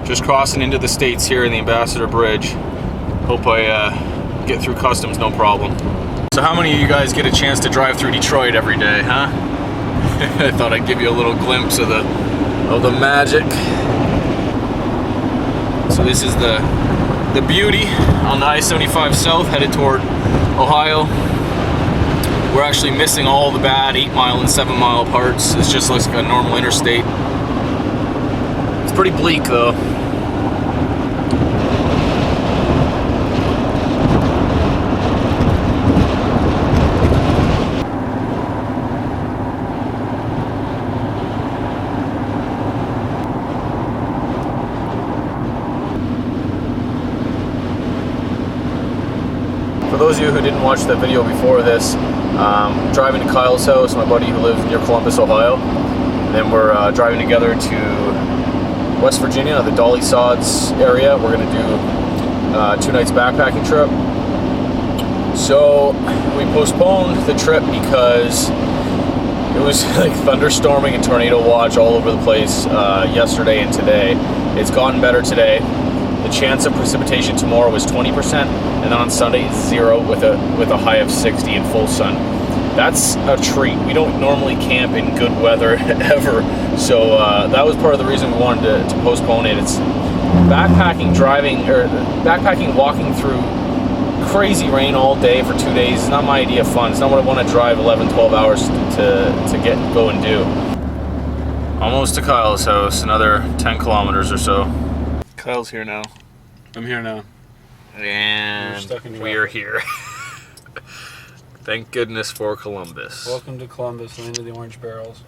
Just crossing into the States here in the Ambassador Bridge. Hope I get through customs no problem. So how many of you guys get a chance to drive through Detroit every day, huh? I thought I'd give you a little glimpse of the magic. So this is the beauty on the I-75 South headed toward Ohio. We're actually missing all the bad 8-mile and 7-mile parts. It just looks like a normal interstate. It's pretty bleak though. For those of you who didn't watch that video before this, driving to Kyle's house, my buddy who lives near Columbus, Ohio. And then we're driving together to West Virginia, the Dolly Sods area. We're going to do 2 nights backpacking trip. So we postponed the trip because it was like thunderstorming and tornado watch all over the place yesterday and today. It's gotten better today. The chance of precipitation tomorrow was 20%, and then on Sunday it's 0 with a high of 60 in full sun. That's a treat. We don't normally camp in good weather ever, so that was part of the reason we wanted to postpone it. It's backpacking, walking through crazy rain all day for 2 days. It's not my idea of fun. It's not what I want to drive 11, 12 hours to go and do. Almost to Kyle's house, another 10 kilometers or so. Kyle's here now. I'm here now. And we are here. Thank goodness for Columbus. Welcome to Columbus, land of the orange barrels.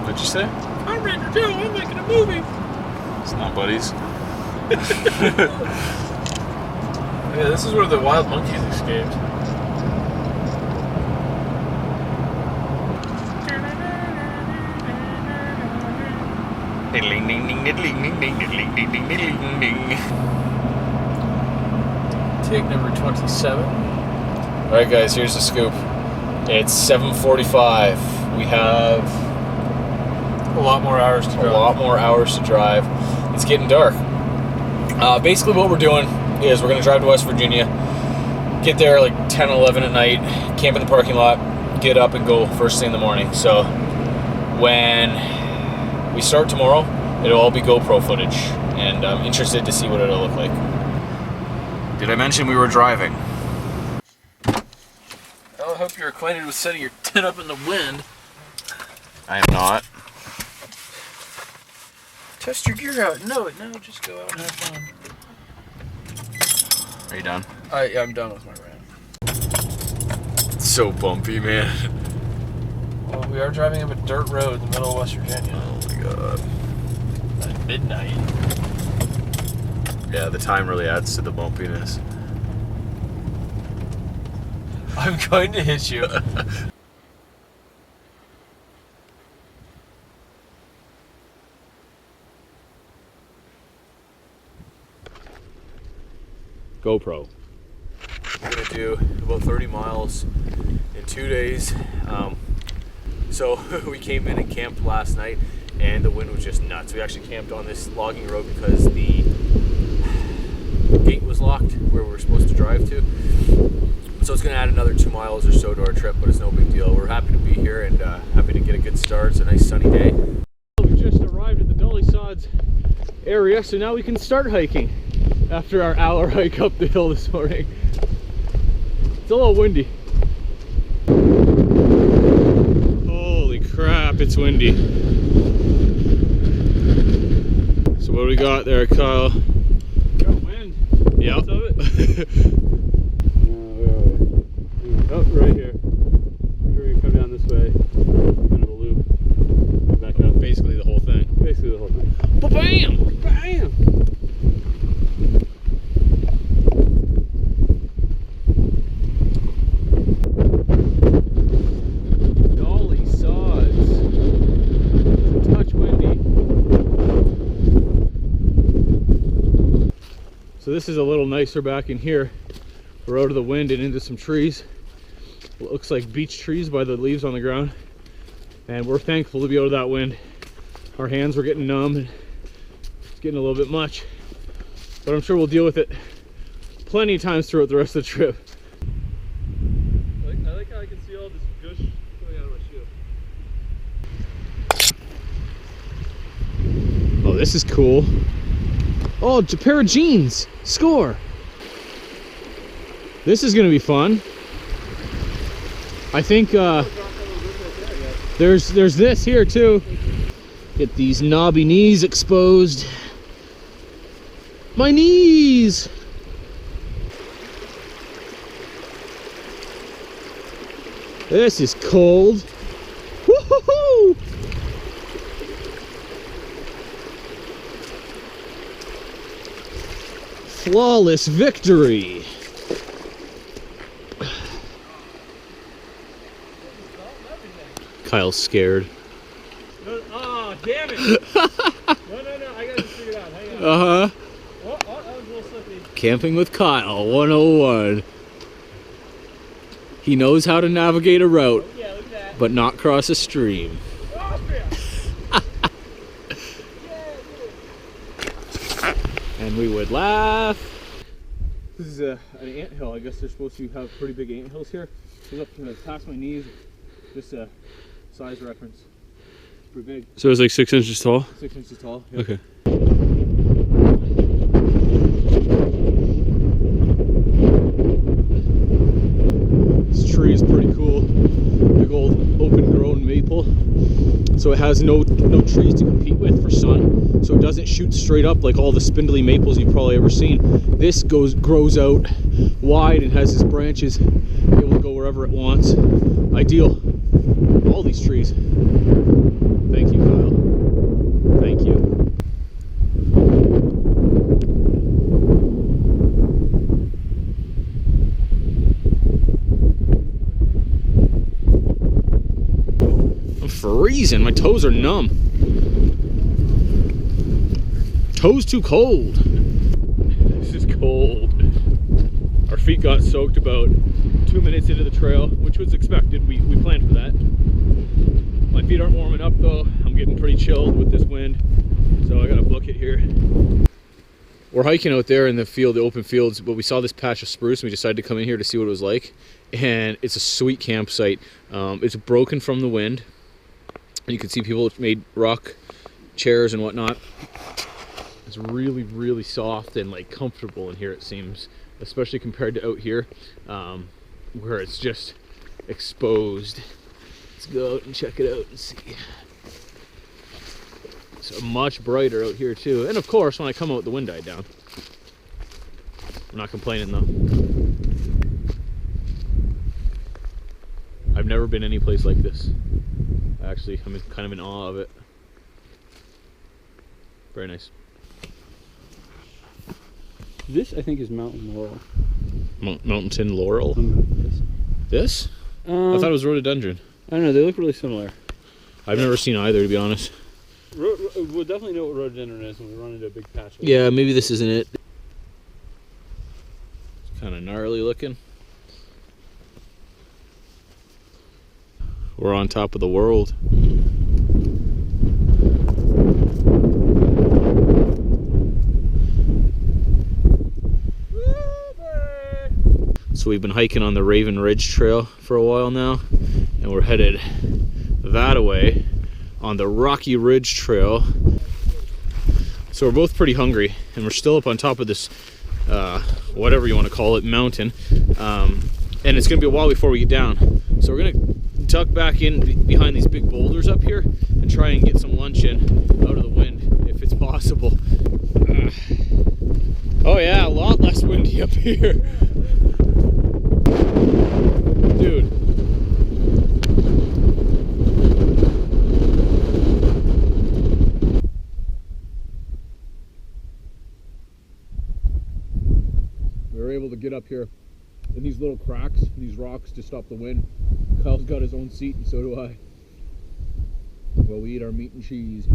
What'd you say? I'm Ranger Joe, I'm making a movie. It's not buddies. Yeah, this is where the wild monkeys escaped. Ding ding ding ding ding ding ding ding ding ding ding ding. Take number 27. Alright guys, here's the scoop. It's 7:45. We have a lot more hours to drive. It's getting dark. Basically what we're doing is we're going to drive to West Virginia, get there like 10, 11 at night, camp in the parking lot, get up and go first thing in the morning. So when we start tomorrow, it'll all be GoPro footage, and I'm interested to see what it'll look like. Did I mention we were driving? I hope you're acquainted with setting your tent up in the wind. I am not. Test your gear out. No, just go out and have fun. Are you done? Yeah, I'm done with my rant. It's so bumpy, man. Well, we are driving up a dirt road in the middle of West Virginia. Oh my god. At midnight. Yeah, the time really adds to the bumpiness. I'm going to hit you. GoPro. We're gonna do about 30 miles in 2 days. So we came in and camped last night, and the wind was just nuts. We actually camped on this logging road because the gate was locked where we were supposed to drive to. So it's gonna add another 2 miles or so to our trip, but it's no big deal. We're happy to be here and happy to get a good start. It's a nice sunny day. We just arrived at the Dolly Sods area, so now we can start hiking after our hour hike up the hill this morning. It's a little windy. Holy crap, it's windy. So what do we got there, Kyle? Got wind. Yeah. Of it. Oh, right here. We're gonna come down this way, kind of a loop, back up. Basically the whole thing. Basically the whole thing. Ba-bam! Bam! Dolly Sods. It's a touch windy. So this is a little nicer back in here. We're out of the wind and into some trees. It looks like beech trees by the leaves on the ground. And we're thankful to be out of that wind. Our hands were getting numb and getting a little bit much, but I'm sure we'll deal with it plenty of times throughout the rest of the trip. I like how I can see all this gush coming out of my shoe. Oh, this is cool. Oh, a pair of jeans. Score. This is gonna be fun. I think there's this here too. Get these knobby knees exposed. My knees! This is cold. Woo-hoo-hoo! Flawless victory. Kyle's scared. Oh, damn it! No, I got this figured out. Hang on. Uh-huh. Oh, that was a little slippy. Camping with Kyle 101. He knows how to navigate a route, Oh, yeah, look at that. but not cross a stream. Oh, yeah. And we would laugh. This is an anthill. I guess they're supposed to have pretty big anthills here. Goes up to past my knees. Just a size reference. It's pretty big. So it's like 6 inches tall? 6 inches tall. Yeah. Okay. This tree is pretty cool. Big old open grown maple. So it has no trees to compete with for sun. So it doesn't shoot straight up like all the spindly maples you've probably ever seen. This grows out wide and has its branches able to go wherever it wants. Ideal. All these trees. Thank you, Kyle. Thank you. I'm freezing. My toes are numb. Toes too cold. This is cold. Our feet got soaked about 2 minutes into the trail, which was expected. We planned for that. My feet aren't warming up though. I'm getting pretty chilled with this wind, so I got a bucket here. We're hiking out there in the field, the open fields, but we saw this patch of spruce and we decided to come in here to see what it was like. And it's a sweet campsite. It's broken from the wind. You can see people made rock chairs and whatnot. It's really, really soft and like comfortable in here, it seems, especially compared to out here, where it's just exposed. Let's go out and check it out and see. It's much brighter out here too. And of course, when I come out, the wind died down. I'm not complaining though. I've never been any place like this. Actually, I'm kind of in awe of it. Very nice. This, I think, is Mountain Laurel. Mountain Laurel? This? I thought it was rhododendron. I don't know, they look really similar. I've never seen either, to be honest. We'll definitely know what rhododendron is when we run into a big patch. Yeah, maybe this isn't it. It's kind of gnarly looking. We're on top of the world. So we've been hiking on the Raven Ridge Trail for a while now, and we're headed that way on the Rocky Ridge Trail. So we're both pretty hungry, and we're still up on top of this, whatever you want to call it, mountain. And it's gonna be a while before we get down. So we're gonna tuck back in behind these big boulders up here and try and get some lunch in out of the wind, if it's possible. Oh yeah, a lot less windy up here. Dude. We were able to get up here in these little cracks, these rocks, to stop the wind. Kyle's got his own seat, and so do I. While we eat our meat and cheese.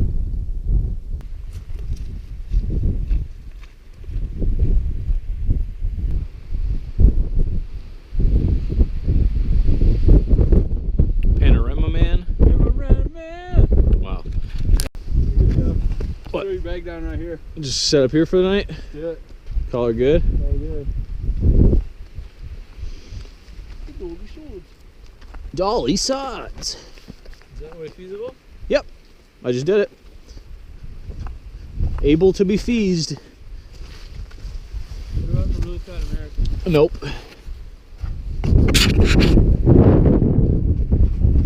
Panorama man. Wow. What? bag down right here. Just set up here for the night? Do it. Call her good? All good. Dolly Sods. Dolly Sods. Is that way feasible? Yep. I just did it. Able to be feased. What about the really fat American? Nope.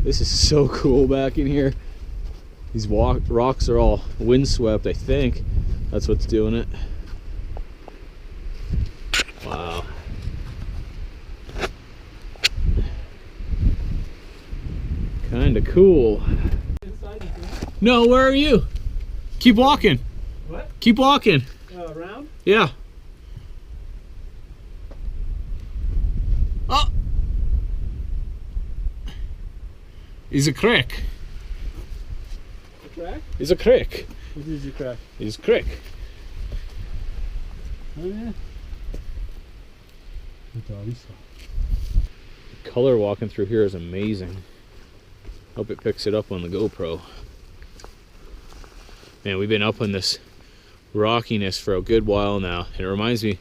This is so cool back in here. These rocks are all windswept, I think. That's what's doing it. Wow. Kinda cool. No, where are you? Keep walking. What? Keep walking. Around? Yeah. Oh! He's a crick. A crack? He's a crick. What is your crack? He's a crick. Oh yeah. The color walking through here is amazing. Hope it picks it up on the GoPro. Man, we've been up on this rockiness for a good while now. And it reminds me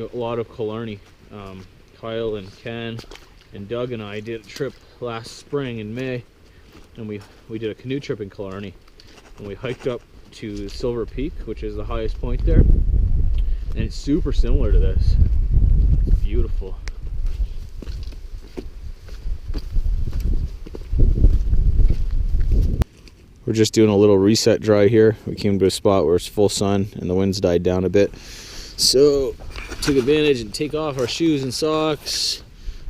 a lot of Killarney. Kyle and Ken and Doug and I did a trip last spring in May, and we did a canoe trip in Killarney, and we hiked up to Silver Peak, which is the highest point there, and it's super similar to this. It's beautiful. We're just doing a little reset dry here. We came to a spot where it's full sun and the wind's died down a bit, so took advantage and take off our shoes and socks,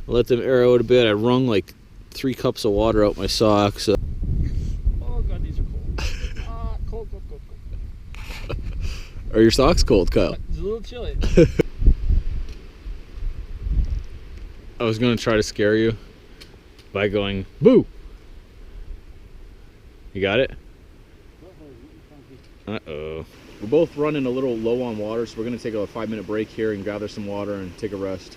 let them air out a bit. I wrung like 3 cups of water out my socks. Oh god, these are cold. Cold. Are your socks cold, Kyle? It's a little chilly. I was gonna try to scare you by going boo. You got it? Uh-oh. We're both running a little low on water, so we're gonna take a 5-minute break here and gather some water and take a rest.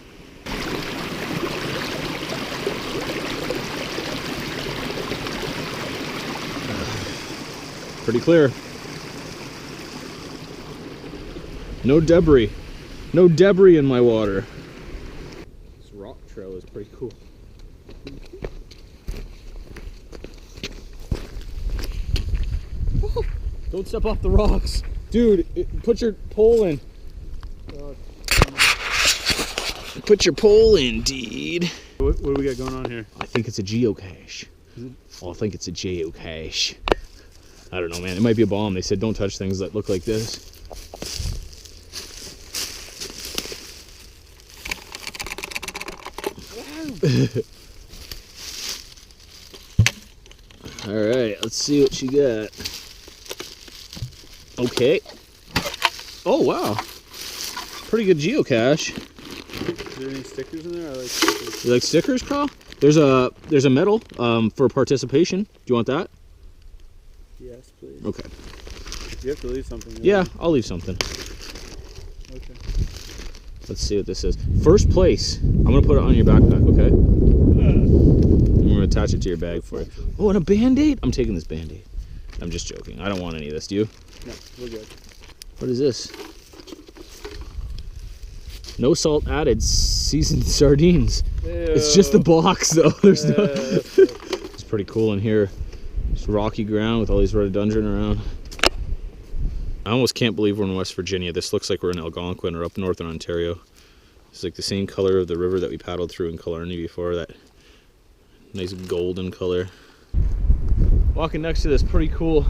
Pretty clear. No debris. No debris in my water. This rock trail is pretty cool. Don't step off the rocks. Dude, put your pole in. Put your pole in, dude. What do we got going on here? I think it's a geocache. I think it's a geocache. I don't know, man. It might be a bomb. They said don't touch things that look like this. All right, let's see what you got. Okay. Oh wow, pretty good geocache. Is there any stickers in there? I like stickers. You like stickers, Carl? There's a medal for participation. Do you want that? Yes, please. Okay. You have to leave something. Yeah, I'll leave something. Okay. Let's see what this is. First place. I'm gonna put it on your backpack, okay? I'm gonna attach it to your bag for you. Oh, and a Band-Aid? I'm taking this Band-Aid. I'm just joking. I don't want any of this. Do you? No, we're good. What is this? No salt added, seasoned sardines. Ew. It's just the box though. There's no. That's cool. It's pretty cool in here. It's rocky ground with all these rhododendron around. I almost can't believe we're in West Virginia. This looks like we're in Algonquin or up northern Ontario. It's like the same color of the river that we paddled through in Killarney before, that nice golden color. Walking next to this pretty cool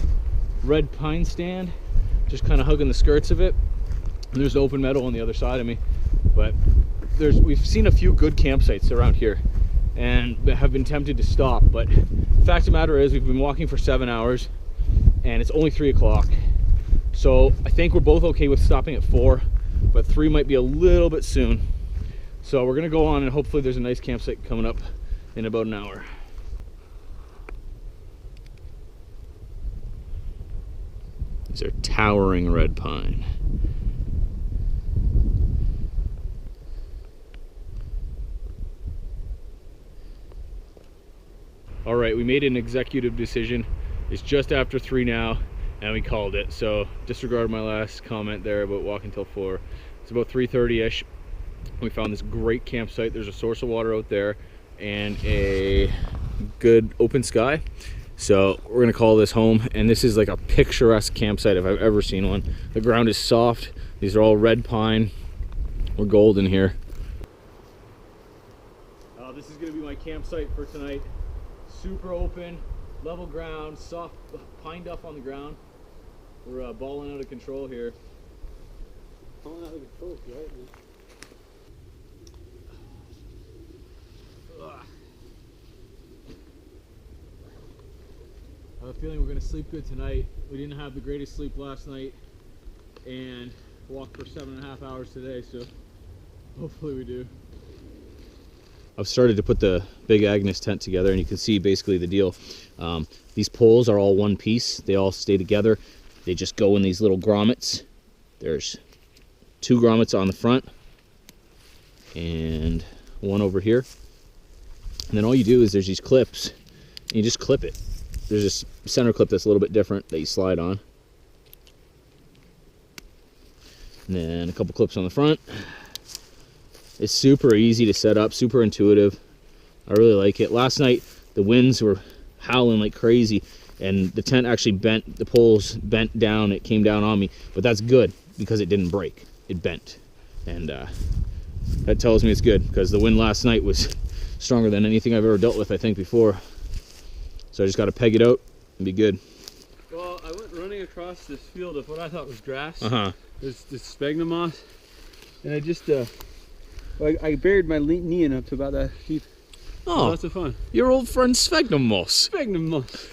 red pine stand, just kind of hugging the skirts of it. And there's open meadow on the other side of me. But we've seen a few good campsites around here and have been tempted to stop. But the fact of the matter is we've been walking for 7 hours and it's only 3 o'clock. So I think we're both okay with stopping at 4, but 3 might be a little bit soon. So we're gonna go on and hopefully there's a nice campsite coming up in about an hour. These are towering red pine. All right, we made an executive decision It's just after 3 now, and we called it. So disregard my last comment there about walking till 4. It's about 3:30ish. We found this great campsite. There's a source of water out there and a good open sky. So we're gonna call this home, and this is like a picturesque campsite if I've ever seen one. The ground is soft. These are all red pine. We're golden here. This is gonna be my campsite for tonight. Super open, level ground, soft pine duff on the ground. We're balling out of control here. Balling out of control, right, man? I have a feeling we're gonna sleep good tonight. We didn't have the greatest sleep last night and walked for 7.5 hours today, so hopefully we do. I've started to put the big Agnes tent together, and you can see basically the deal. These poles are all one piece. They all stay together. They just go in these little grommets. There's 2 grommets on the front and 1 over here. And then all you do is there's these clips, and you just clip it. There's this center clip that's a little bit different that you slide on. And then a couple clips on the front. It's super easy to set up, super intuitive. I really like it. Last night, the winds were howling like crazy, and the tent actually bent, the poles bent down, it came down on me. But that's good, because it didn't break, it bent. And that tells me it's good, because the wind last night was stronger than anything I've ever dealt with, I think, before. So I just got to peg it out and be good. Well, I went running across this field of what I thought was grass. There's this sphagnum moss, and I just I buried my knee in up to about that deep. Oh, lots of fun. Your old friend sphagnum moss. Sphagnum moss.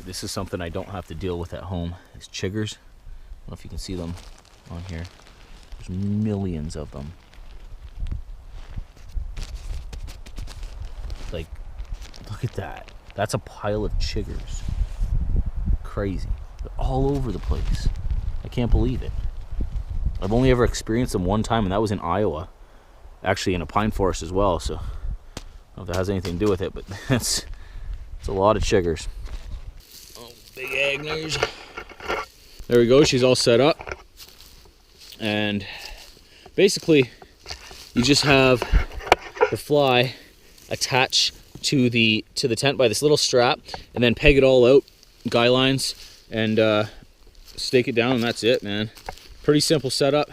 This is something I don't have to deal with at home. It's chiggers. I don't know if you can see them on here. There's millions of them. Like, look at that. That's a pile of chiggers. Crazy. They're all over the place. I can't believe it. I've only ever experienced them one time, and that was in Iowa. Actually in a pine forest as well, so I don't know if that has anything to do with it, but it's a lot of chiggers. Oh, big Agnes. There we go, she's all set up. And basically, you just have the fly attached to the tent by this little strap, and then peg it all out, guy lines, and stake it down, and that's it, man. Pretty simple setup.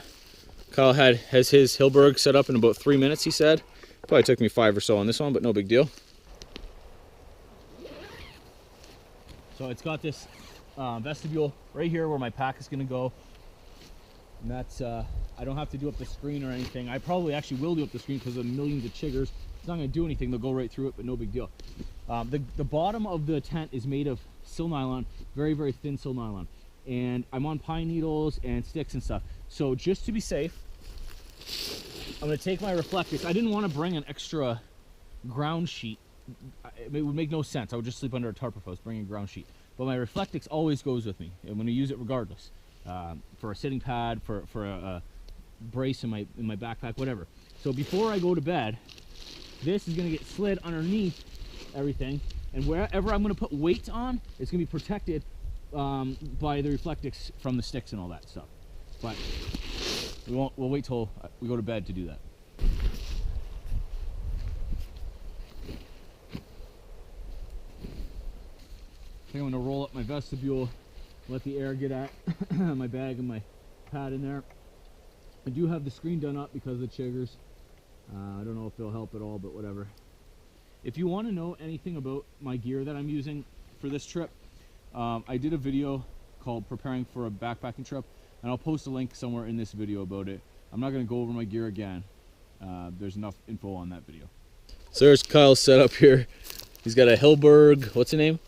Kyle has his Hillberg set up in about 3 minutes, he said. Probably took me 5 or so on this one, but no big deal. So it's got this vestibule right here where my pack is gonna go. And that's, I don't have to do up the screen or anything. I probably actually will do up the screen because of millions of chiggers. It's not gonna do anything, they'll go right through it, but no big deal. The bottom of the tent is made of sil nylon, very, very thin sil nylon. And I'm on pine needles and sticks and stuff. So just to be safe, I'm gonna take my reflectix. I didn't want to bring an extra ground sheet. It would make no sense. I would just sleep under a tarp if I was bringing a ground sheet. But my reflectix always goes with me. I'm gonna use it regardless. For a sitting pad, for a brace in my backpack, whatever. So before I go to bed, this is gonna get slid underneath everything, and wherever I'm gonna put weight on, it's gonna be protected by the reflectix from the sticks and all that stuff. But we'll wait till we go to bed to do that. I think I'm gonna roll up my vestibule, let the air get at my bag and my pad in there. I do have the screen done up because of the chiggers. I don't know if it'll help at all, but whatever. If you want to know anything about my gear that I'm using for this trip, I did a video called Preparing for a Backpacking Trip, and I'll post a link somewhere in this video about it. I'm not going to go over my gear again. There's enough info on that video. So there's Kyle's setup here. He's got a Hillberg, what's the name?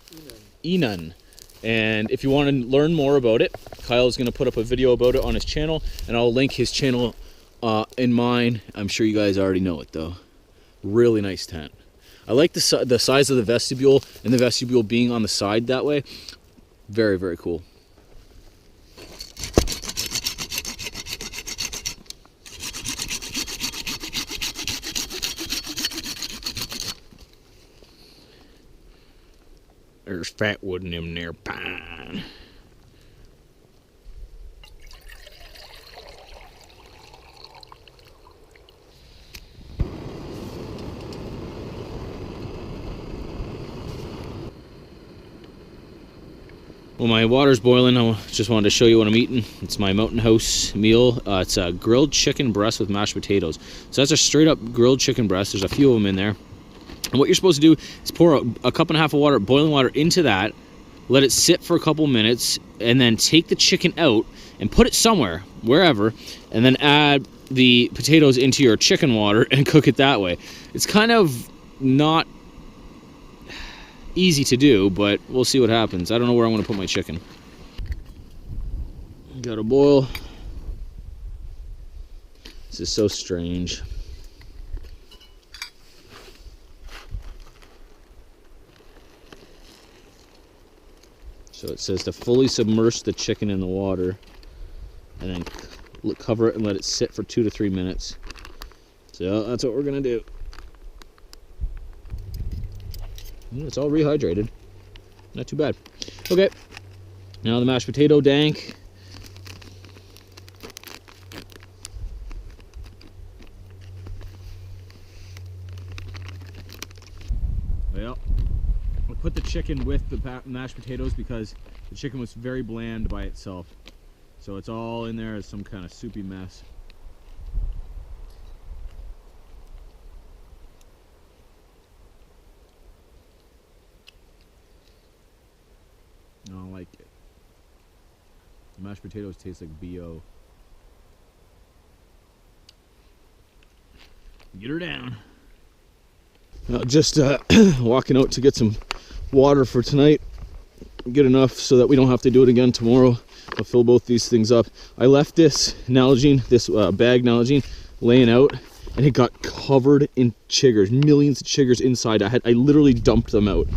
Enon. And if you want to learn more about it, Kyle's going to put up a video about it on his channel, and I'll link his channel in mine. I'm sure you guys already know it though. Really nice tent. I like the size of the vestibule, and the vestibule being on the side that way. Very, very cool. There's fat wood in them there pine. Well, my water's boiling. I just wanted to show you what I'm eating. It's my Mountain House meal. It's a grilled chicken breast with mashed potatoes. So that's a straight up grilled chicken breast. There's a few of them in there. And what you're supposed to do is pour a cup and a half of water, boiling water, into that, let it sit for a couple minutes, and then take the chicken out and put it somewhere, wherever, and then add the potatoes into your chicken water and cook it that way. It's kind of not easy to do, but we'll see what happens. I don't know where I'm going to put my chicken. Got to boil. This is so strange. So it says to fully submerge the chicken in the water and then cover it and let it sit for 2 to 3 minutes. So that's what we're going to do. It's all rehydrated. Not too bad. Okay. Now the mashed potato dank. Well, I put the chicken with the mashed potatoes because the chicken was very bland by itself. So it's all in there as some kind of soupy mess. I don't like it. The mashed potatoes taste like BO. Get her down. Just walking out to get some water for tonight. Get enough so that we don't have to do it again tomorrow. I'll fill both these things up. I left this Nalgene, this bag Nalgene, laying out, and it got covered in chiggers. Millions of chiggers inside. I literally dumped them out.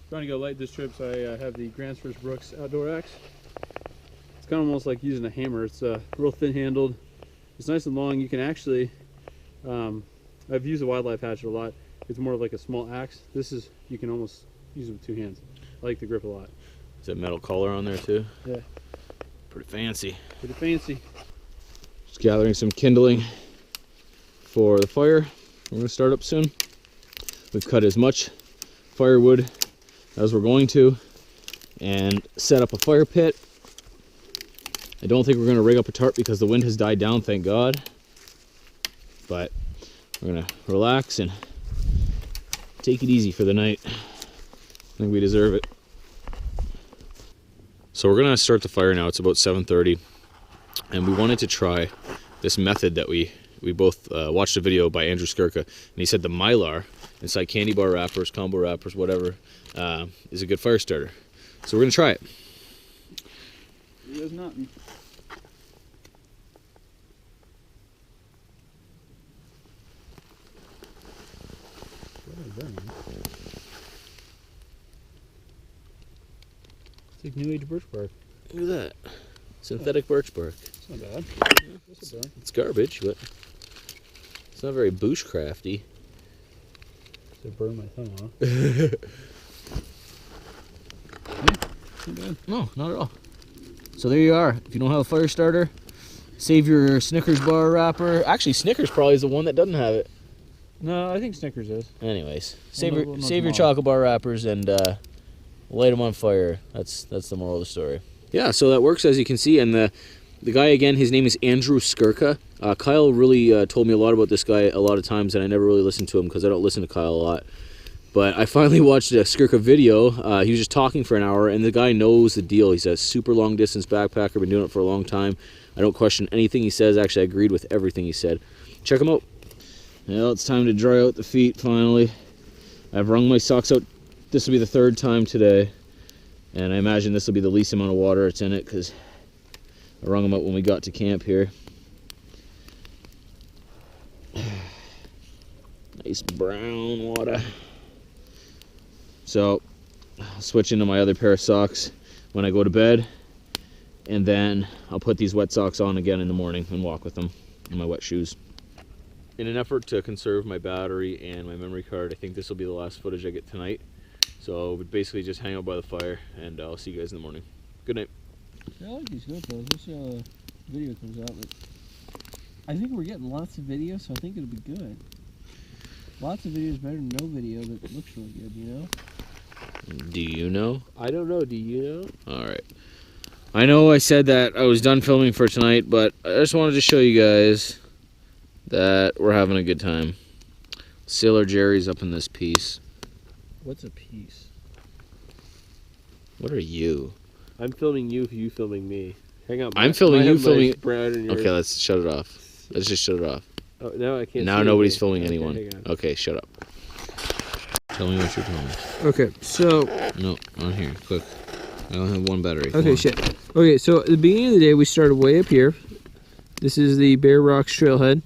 Trying to go light this trip, so I have the Gransfors Brooks outdoor axe. It's kind of almost like using a hammer. It's real thin handled. It's nice and long. You can actually, I've used a wildlife hatchet a lot. It's more of like a small axe. This is, you can almost use it with 2 hands. I like the grip a lot. Is that metal collar on there too? Yeah. Pretty fancy. Pretty fancy. Just gathering some kindling for the fire. We're going to start up soon. We've cut as much firewood as we're going to and set up a fire pit. I don't think we're going to rig up a tarp because the wind has died down, thank God. But we're going to relax and take it easy for the night. I think we deserve it. So we're going to start the fire now. It's about 7:30, and we wanted to try this method that we both watched a video by Andrew Skirka, and he said the Mylar inside candy bar wrappers, combo wrappers, whatever, is a good fire starter. So we're going to try it. It is not. It's like new age birch bark. Look at that. Synthetic birch bark. It's not bad. It's garbage, but it's not very bushcrafty. It burned my tongue off. No, not at all. So there you are. If you don't have a fire starter, save your Snickers bar wrapper. Actually, Snickers probably is the one that doesn't have it. No, I think Snickers is. Anyways, save your chocolate bar wrappers and light them on fire. That's the moral of the story. Yeah, so that works, as you can see. And the guy, again, his name is Andrew Skirka. Kyle really told me a lot about this guy a lot of times, and I never really listened to him because I don't listen to Kyle a lot. But I finally watched a Skirka video. He was just talking for an hour, and the guy knows the deal. He's a super long distance backpacker, been doing it for a long time. I don't question anything he says. Actually, I agreed with everything he said. Check him out. Well, it's time to dry out the feet finally. I've wrung my socks out. This will be the 3rd time today, and I imagine this will be the least amount of water it's in it because I wrung them out when we got to camp here. Nice brown water. So switch into my other pair of socks when I go to bed, and then I'll put these wet socks on again in the morning and walk with them in my wet shoes. In an effort to conserve my battery and my memory card, I think this will be the last footage I get tonight. So we'll basically just hang out by the fire, and I'll see you guys in the morning. Good night. I like these GoPros. We'll see how the video comes out. But I think we're getting lots of video, so I think it'll be good. Lots of video is better than no video that looks really good, you know? Do you know? I don't know. Do you know? Alright. I know I said that I was done filming for tonight, but I just wanted to show you guys that we're having a good time. Sailor Jerry's up in this piece. What's a piece? What are you? I'm filming you, you filming me. Hang on. I'm filming you, filming. Brown Okay, let's shut it off. Let's just shut it off. Oh, now I can't. Now see nobody's anything. filming anyone. Okay, shut up. Tell me what you're telling me. Okay, so. No, on here, quick. I only have one battery. Okay, shit. Okay, so at the beginning of the day, we started way up here. This is the Bear Rocks trailhead.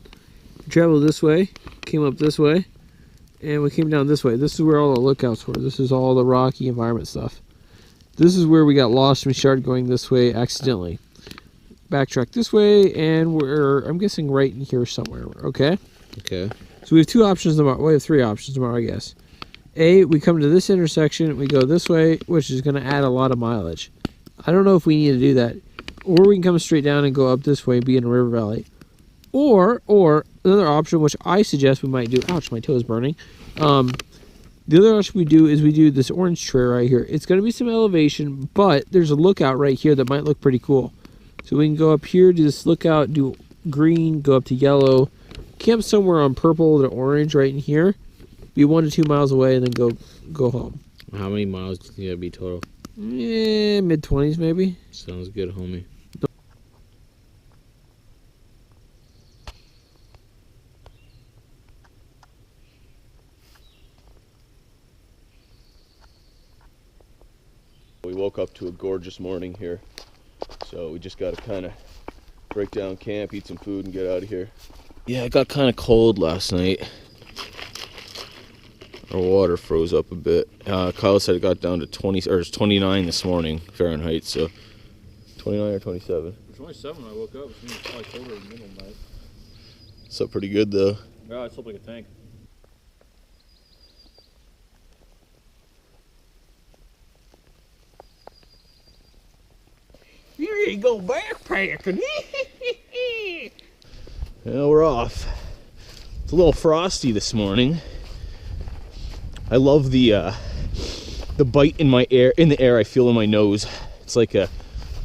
We traveled this way, came up this way, and we came down this way. This is where all the lookouts were. This is all the rocky environment stuff. This is where we got lost and we started going this way accidentally. Backtrack this way, and we're, I'm guessing, right in here somewhere, okay? Okay. So we have two options tomorrow. We have three options tomorrow, I guess. A, we come to this intersection, we go this way, which is going to add a lot of mileage. I don't know if we need to do that. Or we can come straight down and go up this way and be in a river valley. Or another option, which I suggest we might do. Ouch, my toe is burning. The other option we do is we do this orange trail right here. It's going to be some elevation, but there's a lookout right here that might look pretty cool. So we can go up here, do this lookout, do green, go up to yellow, camp somewhere on purple to orange right in here, be 1 to 2 miles away, and then go home. How many miles do you think that'd be total? Mid-20s maybe. Sounds good, homie. We woke up to a gorgeous morning here, so we just got to kind of break down camp, eat some food, and get out of here. Yeah, it got kind of cold last night. Our water froze up a bit. Kyle said it got down to 20 or 29 this morning Fahrenheit, so 29 or 27. It was 27 when I woke up, which means it's probably colder in the middle of the night. Slept pretty good though. Yeah, I slept like a tank. You ain't go backpacking. Yeah, we're off. It's a little frosty this morning. I love the bite in the air I feel in my nose. It's like a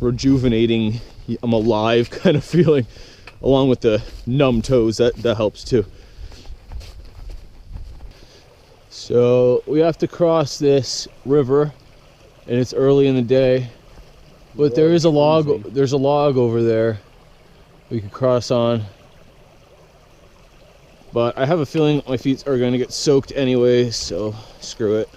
rejuvenating, I'm alive kind of feeling, along with the numb toes. That helps too. So we have to cross this river, and it's early in the day. But there is a log. There's a log over there we could cross on. But I have a feeling my feet are going to get soaked anyway, so screw it.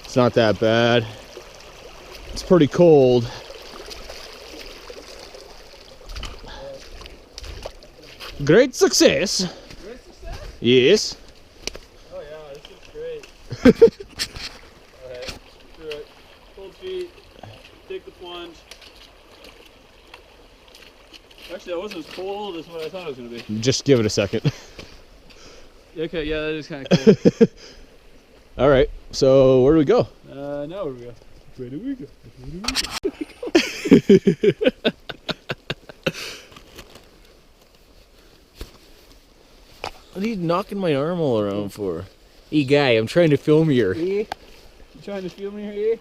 It's not that bad. It's pretty cold. Great success. Great success? Yes. Oh yeah, this looks great. Alright, do it. Cold feet. Take the plunge. Actually, that wasn't as cold as what I thought it was going to be. Just give it a second. Okay, yeah, that is kind of cool. All right, so where do we go? Now where do we go? Where do we go? Where do we go? What are you knocking my arm all around for? Hey guy, I'm trying to film here. You trying to film me here?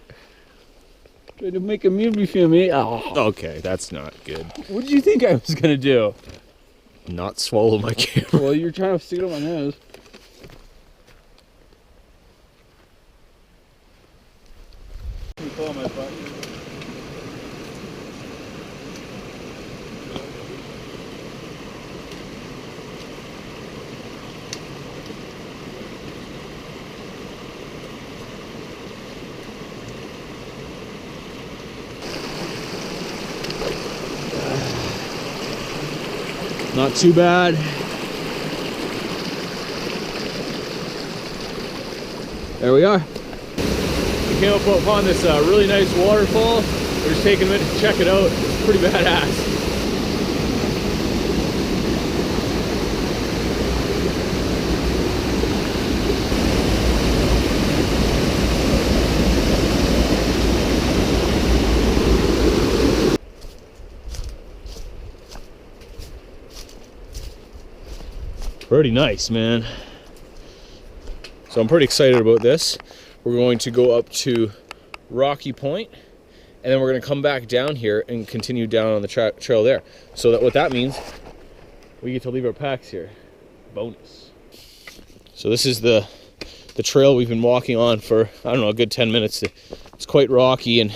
Trying to make a movie film me? Oh. Okay, that's not good. What did you think I was gonna do? Not swallow my camera. Well, you're trying to stick it on my nose. You pull on my butt. Not too bad. There we are. We came up upon this really nice waterfall. We're just taking a minute to check it out. It's pretty badass. Pretty nice, man. So I'm pretty excited about this. We're going to go up to Rocky Point, and then we're going to come back down here and continue down on the trail there. So that what that means, we get to leave our packs here. Bonus. So this is the trail we've been walking on for, I don't know, a good 10 minutes. It's quite rocky, and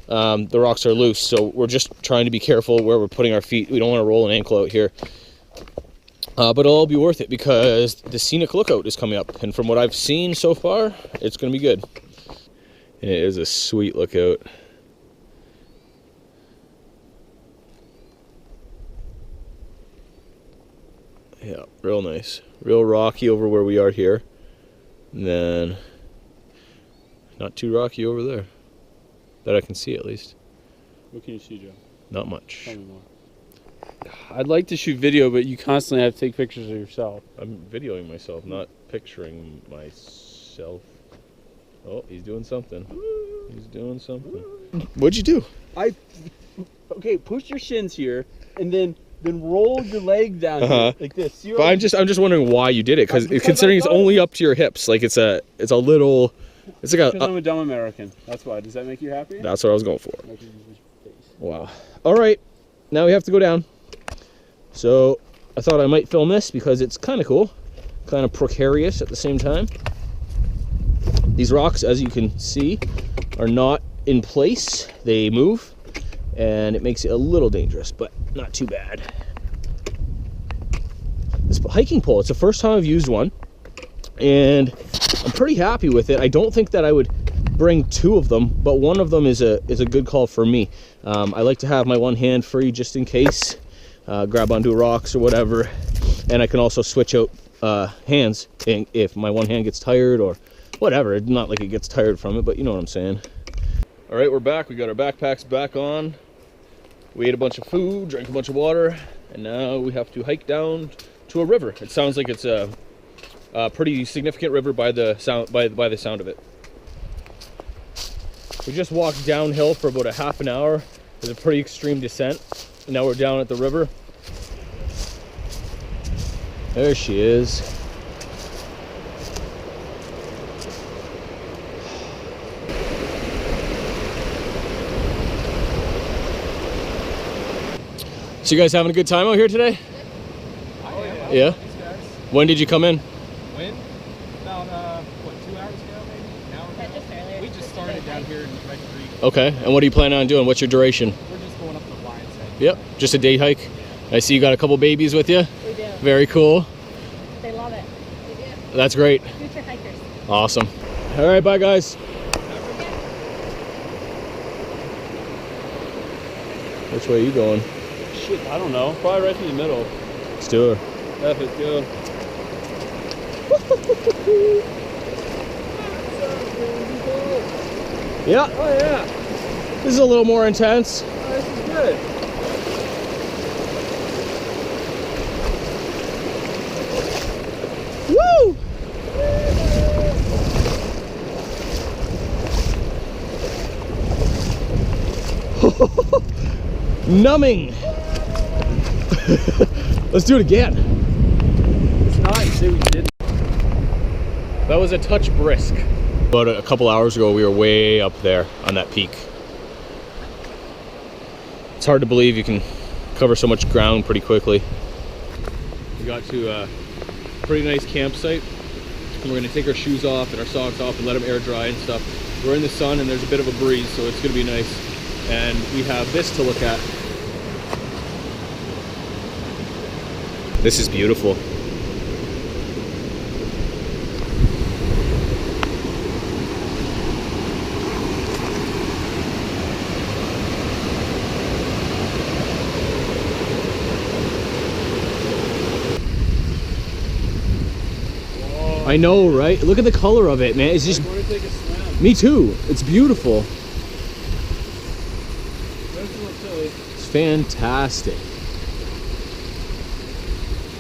the rocks are loose, so we're just trying to be careful where we're putting our feet. We don't want to roll an ankle out here. But it'll all be worth it because the scenic lookout is coming up, and from what I've seen so far, it's going to be good. And it is a sweet lookout. Yeah, real nice. Real rocky over where we are here. And then not too rocky over there. That I can see, at least. What can you see, Joe? Not much. Tell me more. I'd like to shoot video, but you constantly have to take pictures of yourself. I'm videoing myself, not picturing myself. Oh, he's doing something. He's doing something. What'd you do? Okay, push your shins here, and then roll your leg down here, like this. But I'm just wondering why you did it, because considering it's only up to your hips, like it's a little, it's like because I'm a dumb American. That's why. Does that make you happy? That's what I was going for. Wow. All right, now we have to go down. So I thought I might film this because it's kind of cool, kind of precarious at the same time. These rocks, as you can see, are not in place. They move, and it makes it a little dangerous, but not too bad. This hiking pole, it's the first time I've used one, and I'm pretty happy with it. I don't think that I would bring two of them, but one of them is a good call for me. I like to have my one hand free just in case. Grab onto rocks or whatever, and I can also switch out hands if my one hand gets tired or whatever. It's not like it gets tired from it, but you know what I'm saying. All right, we're back. We got our backpacks back on. We ate a bunch of food, drank a bunch of water, and now we have to hike down to a river. It sounds like it's a pretty significant river by the sound of it. We just walked downhill for about a half an hour. It's a pretty extreme descent. Now we're down at the river. There she is. So you guys having a good time out here today? Oh, yeah. Yeah? Thanks, guys. When did you come in? When? About, what, 2 hours ago, maybe? An hour ago? Yeah, just earlier. We just started down here in Red Creek. Okay, and what are you planning on doing? What's your duration? We're just going up the Lion's Head. Yep, just a day hike. I see you got a couple babies with you. We do. Very cool. They love it. They do. That's great. Future hikers. Awesome. All right, bye guys. Which way are you going? Shit, I don't know. Probably right through the middle. Let's do it. F it, go. Yeah. Oh yeah. This is a little more intense. Oh, this is good. Woo! Numbing. Let's do it again. It's not. You say we didn't. That was a touch brisk. About a couple hours ago, we were way up there on that peak. It's hard to believe you can cover so much ground pretty quickly. We got to a pretty nice campsite, and we're gonna take our shoes off and our socks off and let them air dry and stuff. We're in the sun and there's a bit of a breeze, so it's gonna be nice. And we have this to look at. This is beautiful. I know, right? Look at the color of it, man. It's just... I want to take a swim. Me too. It's beautiful. That's a little silly. It's fantastic.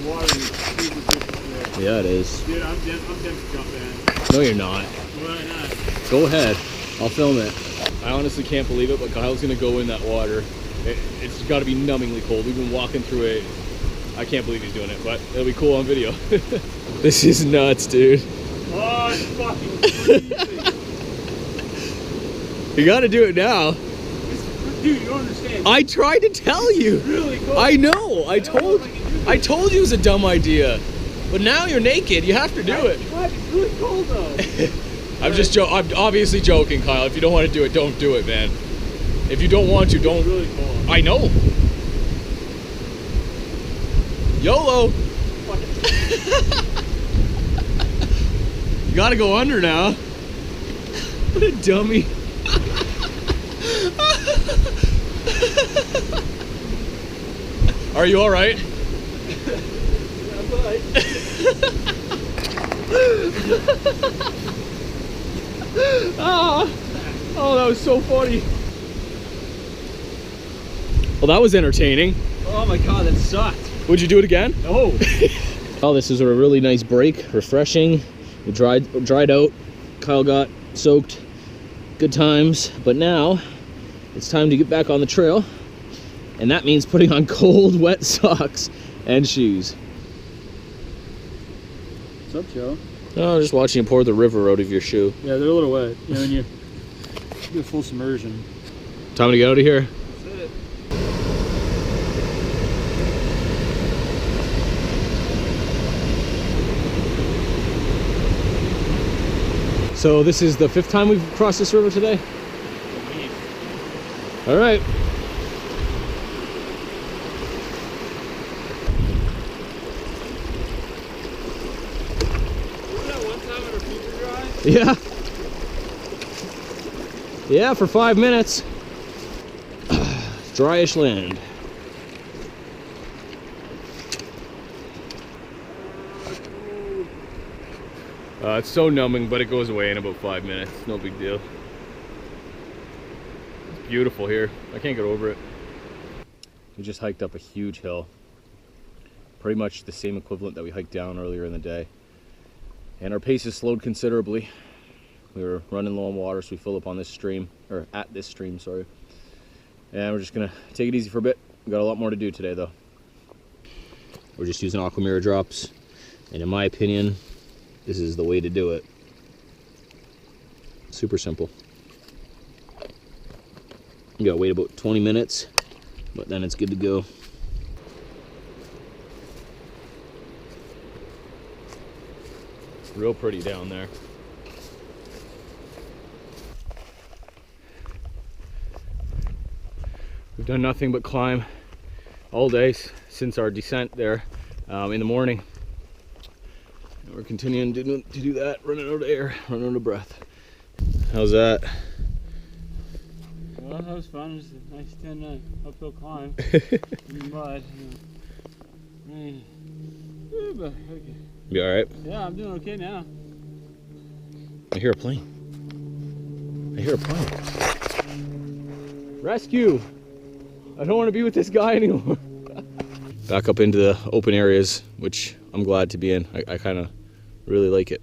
Water is super good today. Yeah, it is. Dude, I'm tempted to jump in. No, you're not. Why not? Go ahead. I'll film it. I honestly can't believe it, but Kyle's gonna go in that water. It's got to be numbingly cold. We've been walking through it. I can't believe he's doing it, but it'll be cool on video. This is nuts, dude. Oh, it's fucking freezing. You gotta do it now. Dude, you don't understand. I tried to tell you. It's really cold. I know. I told you it was a dumb idea. But now you're naked. You have to do it. What? It's really cold though. I'm obviously joking, Kyle. If you don't want to do it, don't do it, man. If you don't want to, don't. It's really cold. I know. YOLO. You gotta go under now. What a dummy. Are you all right? I'm fine. Oh, that was so funny. Well, that was entertaining. Oh my god, that sucked. Would you do it again? No. Oh, this is a really nice break, refreshing. We dried out. Kyle got soaked. Good times. But now it's time to get back on the trail, and that means putting on cold, wet socks and shoes. What's up, Joe? Oh, just watching you pour the river out of your shoe. Yeah, they're a little wet. You know, when you do a full submersion. Time to get out of here. That's it. So this is the 5th time we've crossed this river today? All right. Remember that one time on our fever drive? Yeah. Yeah, for 5 minutes. Dryish land. It's so numbing, but it goes away in about 5 minutes. No big deal. It's beautiful here. I can't get over it. We just hiked up a huge hill. Pretty much the same equivalent that we hiked down earlier in the day. And our pace has slowed considerably. We were running low on water, so we filled up on this stream, or at this stream, sorry. And we're just gonna take it easy for a bit. We got a lot more to do today, though. We're just using Aquamira drops, and in my opinion, this is the way to do it. Super simple. You gotta wait about 20 minutes, but then it's good to go. Real pretty down there. We've done nothing but climb all day since our descent there in the morning. And we're continuing to do that, running out of air, running out of breath. How's that? Well, that was fun. It was a nice 10 uphill climb in the mud. Yeah, but okay. You all right? Yeah, I'm doing okay now. I hear a plane. I hear a plane. Rescue! I don't want to be with this guy anymore. Back up into the open areas, which I'm glad to be in. I kind of really like it.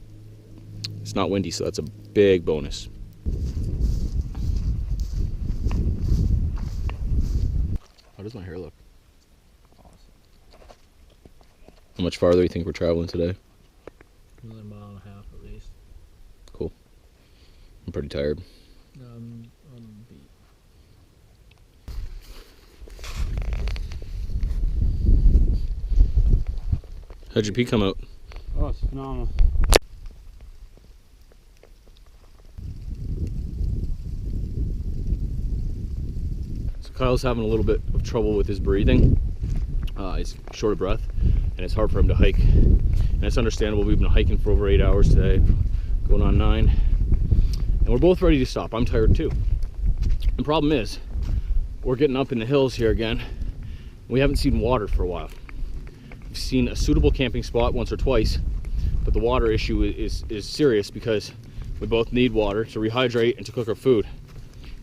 It's not windy, so that's a big bonus. How does my hair look? Awesome. How much farther do you think we're traveling today? Another mile and a half at least. Cool. I'm pretty tired. I'm beat. How'd your pee come out? Oh, it's phenomenal. So Kyle's having a little bit of trouble with his breathing. He's short of breath, and it's hard for him to hike. And it's understandable. We've been hiking for over 8 hours today, going on 9. And we're both ready to stop. I'm tired too. The problem is, we're getting up in the hills here again. We haven't seen water for a while. We've seen a suitable camping spot once or twice, But the water issue is serious because we both need water to rehydrate and to cook our food.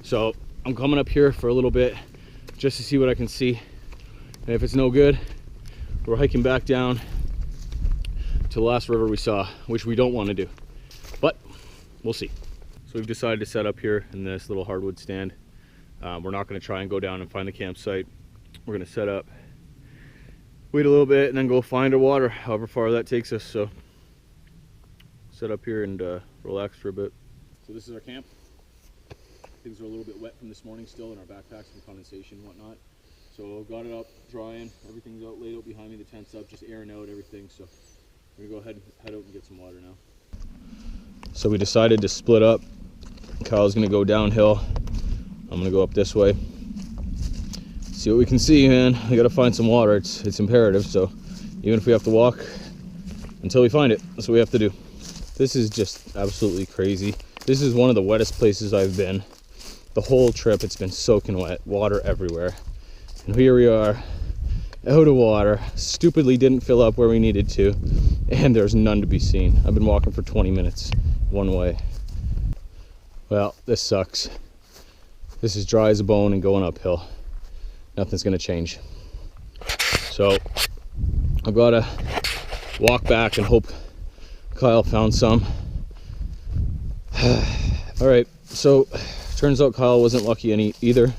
So I'm coming up here for a little bit just to see what I can see. And if it's no good, we're hiking back down to the last river we saw, which we don't want to do. But we'll see. So we've decided to set up here in this little hardwood stand. We're not going to try and go down and find the campsite. We're going to set up, wait a little bit, and then go find our water, however far that takes us. So set up here and relax for a bit. So this is our camp. Things are a little bit wet from this morning still in our backpacks from condensation and whatnot. So got it up, drying, everything's out, laid out behind me, the tent's up, just airing out everything. So we're gonna go ahead and head out and get some water now. So we decided to split up. Kyle's gonna go downhill. I'm gonna go up this way. See what we can see, man. We gotta find some water. It's imperative. So even if we have to walk until we find it, that's what we have to do. This is just absolutely crazy. This is one of the wettest places I've been. The whole trip, it's been soaking wet, water everywhere. And here we are, out of water, stupidly didn't fill up where we needed to, and there's none to be seen. I've been walking for 20 minutes one way. Well, this sucks. This is dry as a bone and going uphill. Nothing's gonna change. So I've gotta walk back and hope Kyle found some. All right, so turns out Kyle wasn't lucky any either.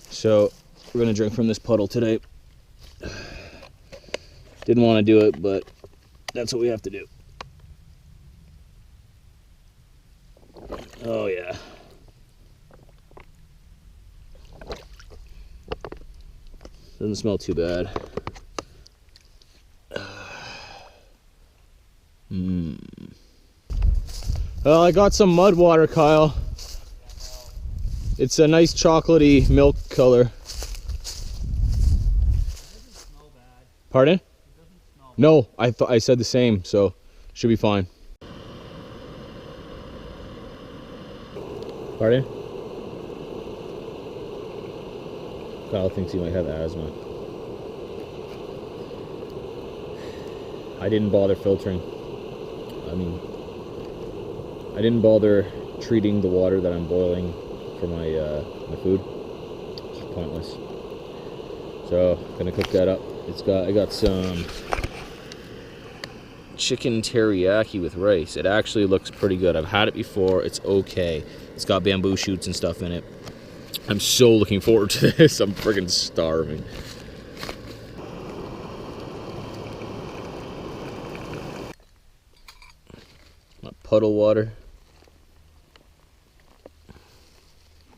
So we're gonna drink from this puddle today. Didn't want to do it, but that's what we have to do. Oh yeah. Doesn't smell too bad. Well, I got some mud water, Kyle. It's a nice chocolatey milk color. It doesn't smell bad. Pardon? It doesn't smell bad. No, I said the same, so should be fine. Pardon? Kyle thinks he might have asthma. I didn't bother filtering. I didn't bother treating the water that I'm boiling for my my food. It's pointless. So gonna cook that up. I got some chicken teriyaki with rice. It actually looks pretty good. I've had it before. It's okay. It's got bamboo shoots and stuff in it. I'm so looking forward to this. I'm friggin' starving. My puddle water.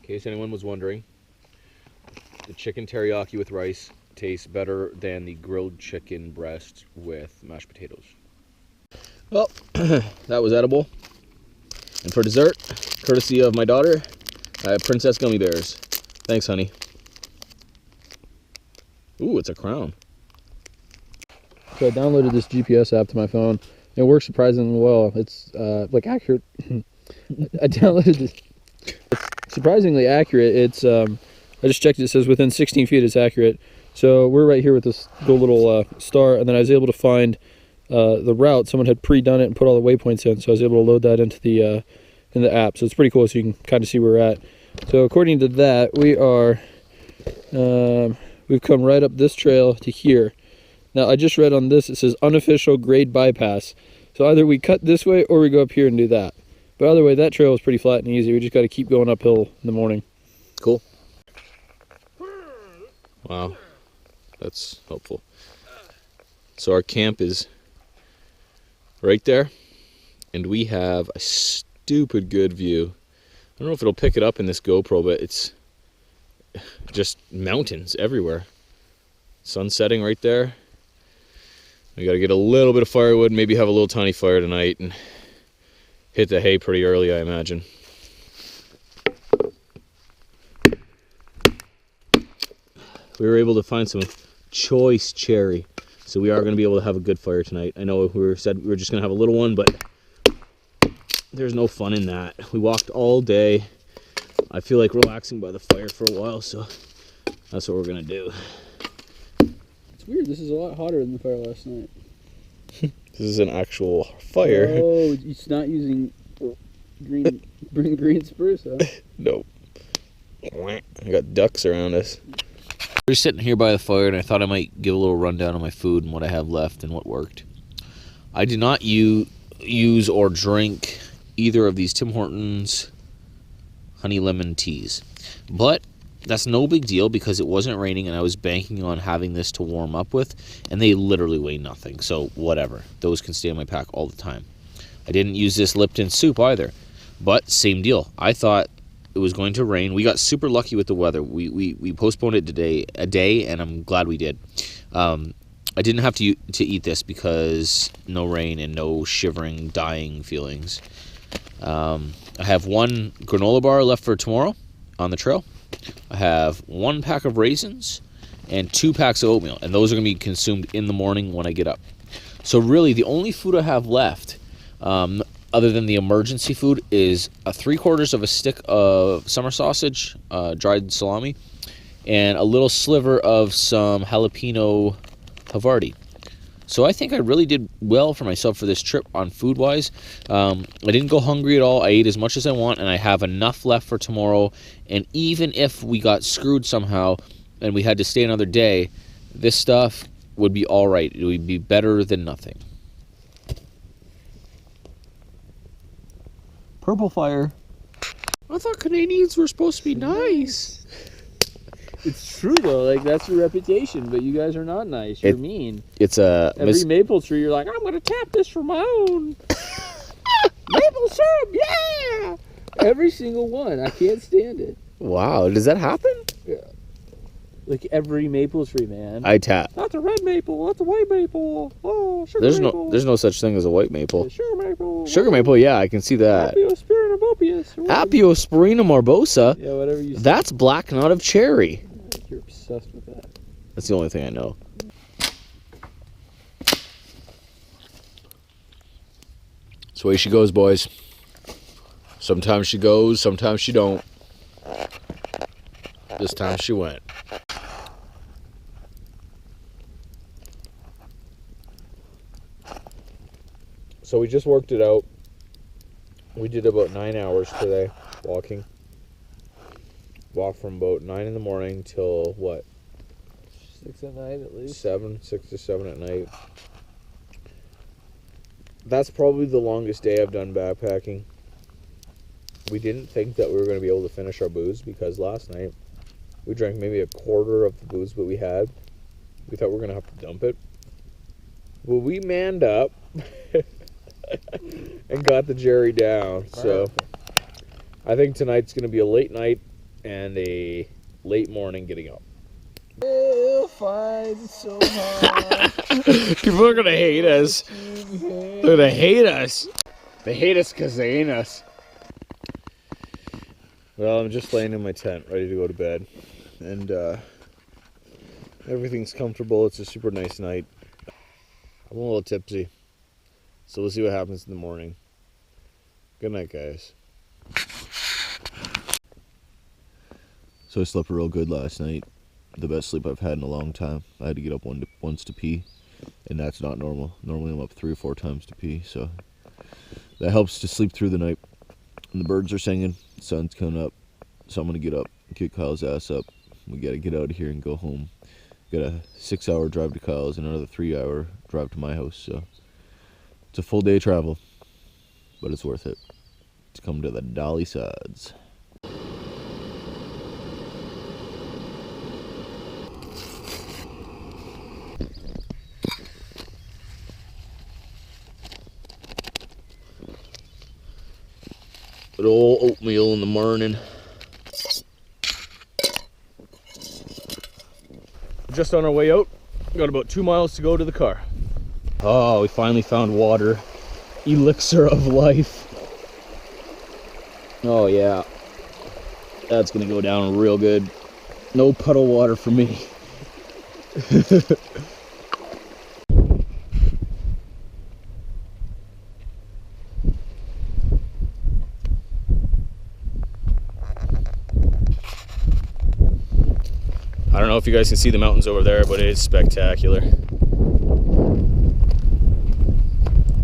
In case anyone was wondering, the chicken teriyaki with rice tastes better than the grilled chicken breast with mashed potatoes. Well, that was edible. And for dessert, courtesy of my daughter, I have Princess Gummy Bears. Thanks, honey. Ooh, it's a crown. So I downloaded this GPS app to my phone. It works surprisingly well. It's like accurate. I downloaded this. It's surprisingly accurate. It's I just checked. It says within 16 feet it's accurate. So we're right here with this little star, and then I was able to find the route. Someone had pre-done it and put all the waypoints in, so I was able to load that into the in the app. So it's pretty cool. So you can kind of see where we're at. So according to that, we are we've come right up this trail to here. Now I just read on this, it says unofficial grade bypass. So either we cut this way or we go up here and do that. But either way, that trail is pretty flat and easy. We just got to keep going uphill in the morning. Cool. Wow, that's helpful. So our camp is right there, and we have a stupid good view. I don't know if it'll pick it up in this GoPro, but it's just mountains everywhere. Sun setting right there. We got to get a little bit of firewood, maybe have a little tiny fire tonight, and hit the hay pretty early, I imagine. We were able to find some choice cherry, so we are going to be able to have a good fire tonight. I know we said we were just going to have a little one, but there's no fun in that. We walked all day. I feel like relaxing by the fire for a while, so that's what we're going to do. It's weird. This is a lot hotter than the fire last night. This is an actual fire. Oh, it's not using green spruce, huh? Nope. I got ducks around us. We're sitting here by the fire, and I thought I might give a little rundown on my food and what I have left and what worked. I did not use or drink either of these Tim Hortons honey lemon teas, but that's no big deal because it wasn't raining and I was banking on having this to warm up with, and they literally weigh nothing, so whatever. Those can stay in my pack all the time. I didn't use this Lipton soup either, but same deal. I thought it was going to rain. We got super lucky with the weather. We postponed it a day, and I'm glad we did. I didn't have to eat this because no rain and no shivering, dying feelings. I have one granola bar left for tomorrow on the trail. I have 1 pack of raisins and 2 packs of oatmeal, and those are going to be consumed in the morning when I get up. So really, the only food I have left, other than the emergency food, is 3/4 of a stick of summer sausage, dried salami, and a little sliver of some jalapeno Havarti. So I think I really did well for myself for this trip on food-wise. I didn't go hungry at all. I ate as much as I want, and I have enough left for tomorrow. And even if we got screwed somehow and we had to stay another day, this stuff would be all right. It would be better than nothing. Purple fire. I thought Canadians were supposed to be nice. It's true though, like that's your reputation, but you guys are not nice. You're mean. It's a every maple tree. You're like, I'm gonna tap this for my own maple syrup. Yeah, every single one. I can't stand it. Wow, does that happen? Yeah, like every maple tree, man. I tap. That's a red maple. That's a white maple. Oh, sugar maple. There's no such thing as a white maple. Sugar maple. Sugar maple, yeah, I can see that. Apiospirina mobius. Apiospirina morbosa. Yeah, whatever you say. That's black knot of cherry. You're obsessed with that. That's the only thing I know. That's the way she goes, boys. Sometimes she goes, sometimes she don't. This time she went. So we just worked it out. We did about 9 hours today walking. Walked from about 9 in the morning till what? 6 at night at least. 6 to 7 at night. That's probably the longest day I've done backpacking. We didn't think that we were going to be able to finish our booze because last night we drank maybe 1/4 of the booze that we had. We thought we were going to have to dump it. Well, we manned up and got the Jerry down. So I think tonight's going to be a late night and a late morning getting up. We'll find so hard. People are gonna hate us. They're gonna hate us. They hate us because they ain't us. Well, I'm just laying in my tent, ready to go to bed. And everything's comfortable. It's a super nice night. I'm a little tipsy. So we'll see what happens in the morning. Good night, guys. So I slept real good last night. The best sleep I've had in a long time. I had to get up once to pee, and that's not normal. Normally I'm up 3 or 4 times to pee, so that helps to sleep through the night. And the birds are singing, the sun's coming up, so I'm gonna get up, get Kyle's ass up. We gotta get out of here and go home. Got a 6-hour drive to Kyle's and another 3-hour drive to my house, so it's a full day travel, but it's worth it to come to the Dolly Sods. Good old oatmeal in the morning. Just on our way out. Got about 2 miles to go to the car. Oh, we finally found water. Elixir of life. Oh yeah. That's gonna go down real good. No puddle water for me. I don't know if you guys can see the mountains over there, but it's spectacular.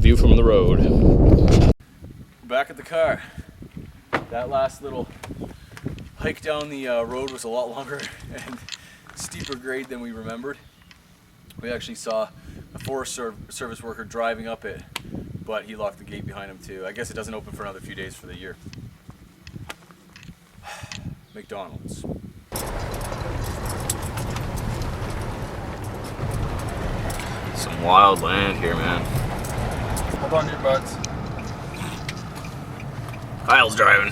view from the road. Back at the car. That last little hike down the road was a lot longer and steeper grade than we remembered. We actually saw a Forest Service worker driving up it, but he locked the gate behind him too. I guess it doesn't open for another few days for the year. McDonald's. Some wild land here, man. Hold on to your butts. Kyle's driving.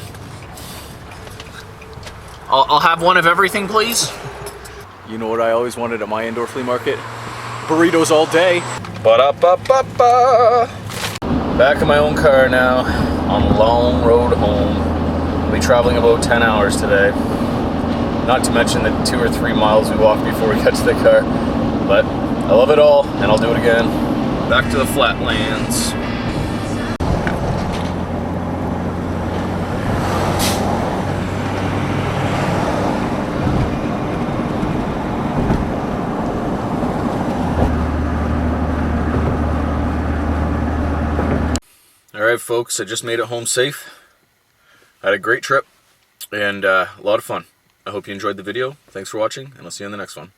I'll have one of everything, please. You know what I always wanted at my indoor flea market? Burritos all day. Ba-da-ba-ba-ba. Back in my own car now, on the long road home. I'll be traveling about 10 hours today. Not to mention the 2 or 3 miles we walked before we got to the car. But I love it all, and I'll do it again. Back to the flatlands. Alright folks, I just made it home safe. I had a great trip and a lot of fun. I hope you enjoyed the video. Thanks for watching, and I'll see you in the next one.